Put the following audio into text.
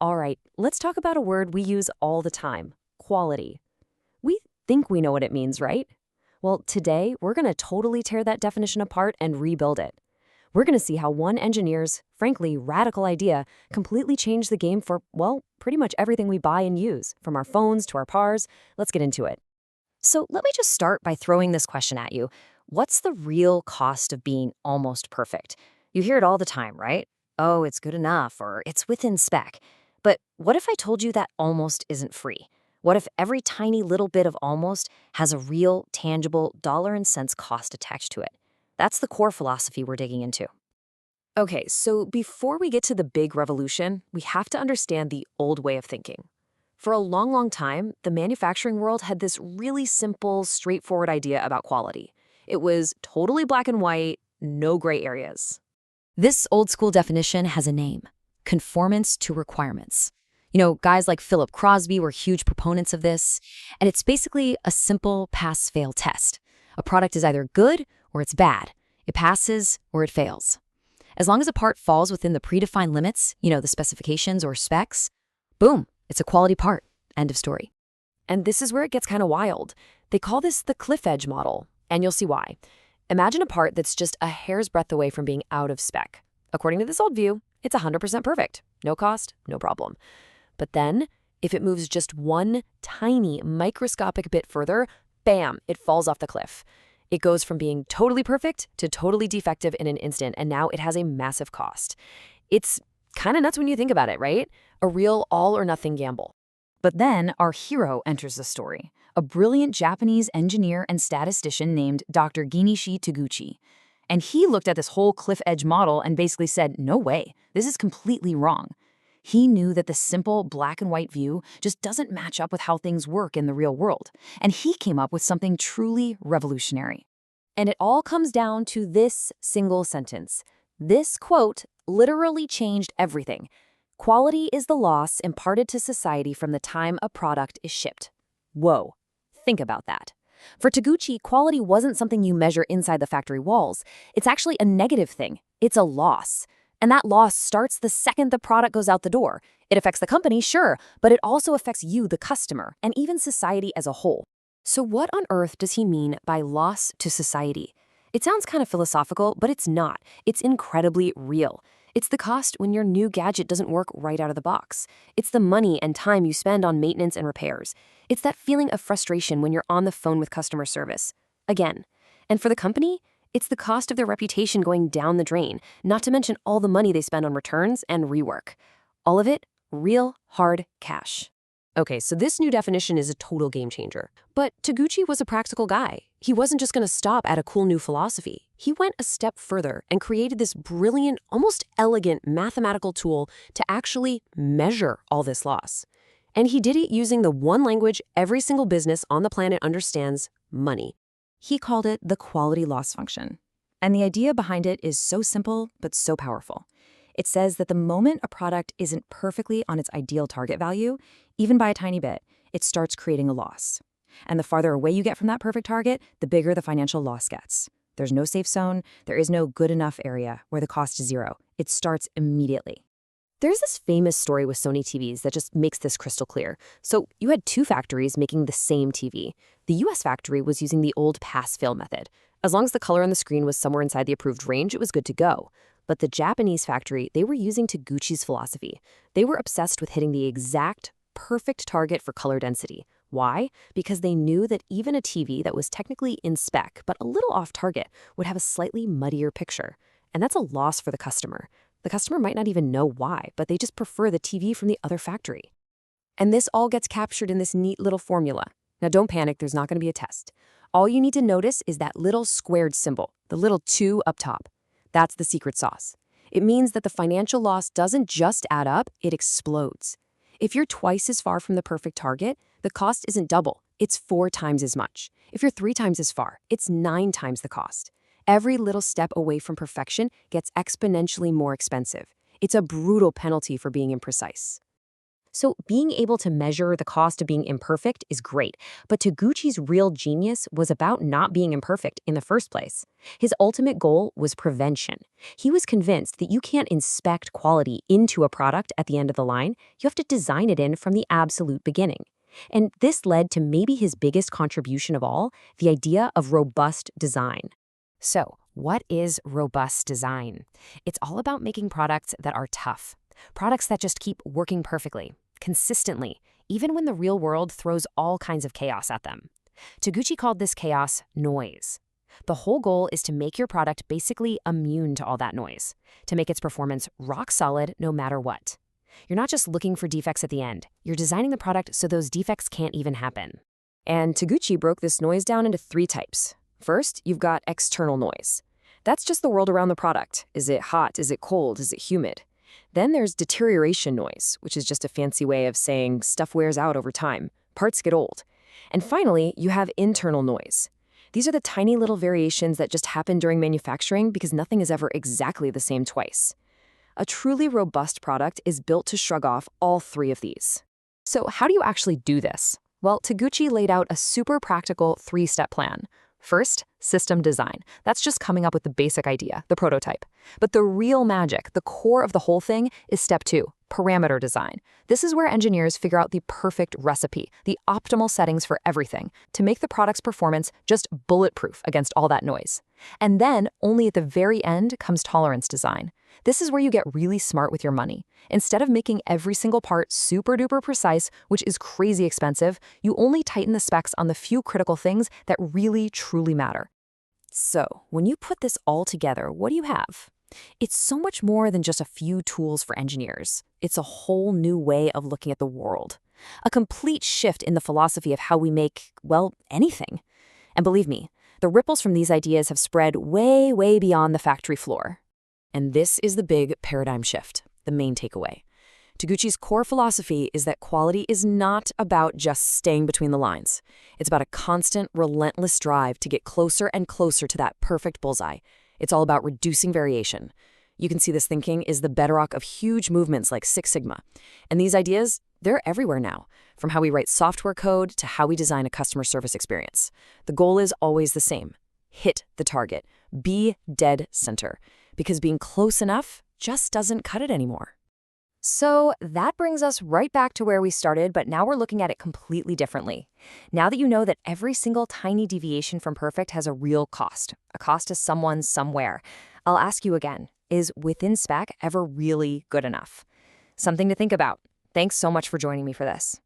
All right, let's talk about a word we use all the time: quality. We think we know what it means, right? Well, today we're going to totally tear that definition apart and rebuild it. We're going to see how one engineer's, frankly, radical idea completely changed the game for, well, pretty much everything we buy and use, from our phones to our cars. Let's get into it. So let me just start by throwing this question at you. What's the real cost of being almost perfect? You hear it all the time, right? Oh, it's good enough, or it's within spec. But what if I told you that almost isn't free? What if every tiny little bit of almost has a real, tangible dollar and cents cost attached to it? That's the core philosophy we're digging into. Okay, so before we get to the big revolution, we have to understand the old way of thinking. For a long, long time, the manufacturing world had this really simple, straightforward idea about quality. It was totally black and white, no gray areas. This old school definition has a name: conformance to requirements. Guys like Philip Crosby were huge proponents of this, and it's basically a simple pass-fail test. A product is either good or it's bad. It passes or it fails. As long as a part falls within the predefined limits, the specifications or specs, boom, it's a quality part. End of story. And this is where it gets kind of wild. They call this the cliff edge model, and you'll see why. Imagine a part that's just a hair's breadth away from being out of spec. According to this old view, it's 100% perfect. No cost, no problem. But then, if it moves just one tiny microscopic bit further, bam, it falls off the cliff. It goes from being totally perfect to totally defective in an instant, and now it has a massive cost. It's kind of nuts when you think about it, right? A real all-or-nothing gamble. But then our hero enters the story, a brilliant Japanese engineer and statistician named Dr. Ginishi Taguchi. And he looked at this whole cliff edge model and basically said, no way, this is completely wrong. He knew that the simple black and white view just doesn't match up with how things work in the real world. And he came up with something truly revolutionary. And it all comes down to this single sentence. This quote literally changed everything. Quality is the loss imparted to society from the time a product is shipped. Whoa, think about that. For Taguchi, quality wasn't something you measure inside the factory walls. It's actually a negative thing. It's a loss. And that loss starts the second the product goes out the door. It affects the company, sure, but it also affects you, the customer, and even society as a whole. So what on earth does he mean by loss to society? It sounds kind of philosophical, but it's not. It's incredibly real. It's the cost when your new gadget doesn't work right out of the box. It's the money and time you spend on maintenance and repairs. It's that feeling of frustration when you're on the phone with customer service. Again. And for the company, it's the cost of their reputation going down the drain, not to mention all the money they spend on returns and rework. All of it, real, hard cash. Okay, so this new definition is a total game changer. But Taguchi was a practical guy. He wasn't just going to stop at a cool new philosophy. He went a step further and created this brilliant, almost elegant mathematical tool to actually measure all this loss. And he did it using the one language every single business on the planet understands: money. He called it the quality loss function. And the idea behind it is so simple, but so powerful. It says that the moment a product isn't perfectly on its ideal target value, even by a tiny bit, it starts creating a loss. And the farther away you get from that perfect target, the bigger the financial loss gets. There's no safe zone. There is no good enough area where the cost is zero. It starts immediately. There's this famous story with Sony TVs that just makes this crystal clear. So you had two factories making the same TV. The US factory was using the old pass-fail method. As long as the color on the screen was somewhere inside the approved range, it was good to go. But the Japanese factory, they were using Taguchi's philosophy. They were obsessed with hitting the exact, perfect target for color density. Why? Because they knew that even a TV that was technically in spec, but a little off target, would have a slightly muddier picture. And that's a loss for the customer. The customer might not even know why, but they just prefer the TV from the other factory. And this all gets captured in this neat little formula. Now don't panic, there's not going to be a test. All you need to notice is that little squared symbol, the little 2 up top. That's the secret sauce. It means that the financial loss doesn't just add up, it explodes. If you're twice as far from the perfect target, the cost isn't double, it's 4 times as much. If you're 3 times as far, it's 9 times the cost. Every little step away from perfection gets exponentially more expensive. It's a brutal penalty for being imprecise. So being able to measure the cost of being imperfect is great, but Taguchi's real genius was about not being imperfect in the first place. His ultimate goal was prevention. He was convinced that you can't inspect quality into a product at the end of the line, you have to design it in from the absolute beginning. And this led to maybe his biggest contribution of all, the idea of robust design. So, what is robust design? It's all about making products that are tough. Products that just keep working perfectly, consistently, even when the real world throws all kinds of chaos at them. Taguchi called this chaos noise. The whole goal is to make your product basically immune to all that noise, to make its performance rock solid no matter what. You're not just looking for defects at the end, you're designing the product so those defects can't even happen. And Taguchi broke this noise down into 3 types. First, you've got external noise. That's just the world around the product. Is it hot? Is it cold? Is it humid? Then there's deterioration noise, which is just a fancy way of saying stuff wears out over time, parts get old. And finally, you have internal noise. These are the tiny little variations that just happen during manufacturing because nothing is ever exactly the same twice. A truly robust product is built to shrug off all 3 of these. So how do you actually do this? Well, Taguchi laid out a super practical 3-step plan. First, system design. That's just coming up with the basic idea, the prototype. But the real magic, the core of the whole thing, is step 2, parameter design. This is where engineers figure out the perfect recipe, the optimal settings for everything, to make the product's performance just bulletproof against all that noise. And then, only at the very end, comes tolerance design. This is where you get really smart with your money. Instead of making every single part super duper precise, which is crazy expensive, you only tighten the specs on the few critical things that really truly matter. So, when you put this all together, what do you have? It's so much more than just a few tools for engineers. It's a whole new way of looking at the world. A complete shift in the philosophy of how we make, well, anything. And believe me, the ripples from these ideas have spread way, way beyond the factory floor. And this is the big paradigm shift, the main takeaway. Taguchi's core philosophy is that quality is not about just staying between the lines. It's about a constant, relentless drive to get closer and closer to that perfect bullseye. It's all about reducing variation. You can see this thinking is the bedrock of huge movements like Six Sigma. And these ideas, they're everywhere now, from how we write software code to how we design a customer service experience. The goal is always the same. Hit the target. Be dead center. Because being close enough just doesn't cut it anymore. So that brings us right back to where we started, but now we're looking at it completely differently. Now that you know that every single tiny deviation from perfect has a real cost, a cost to someone somewhere, I'll ask you again, is within spec ever really good enough? Something to think about. Thanks so much for joining me for this.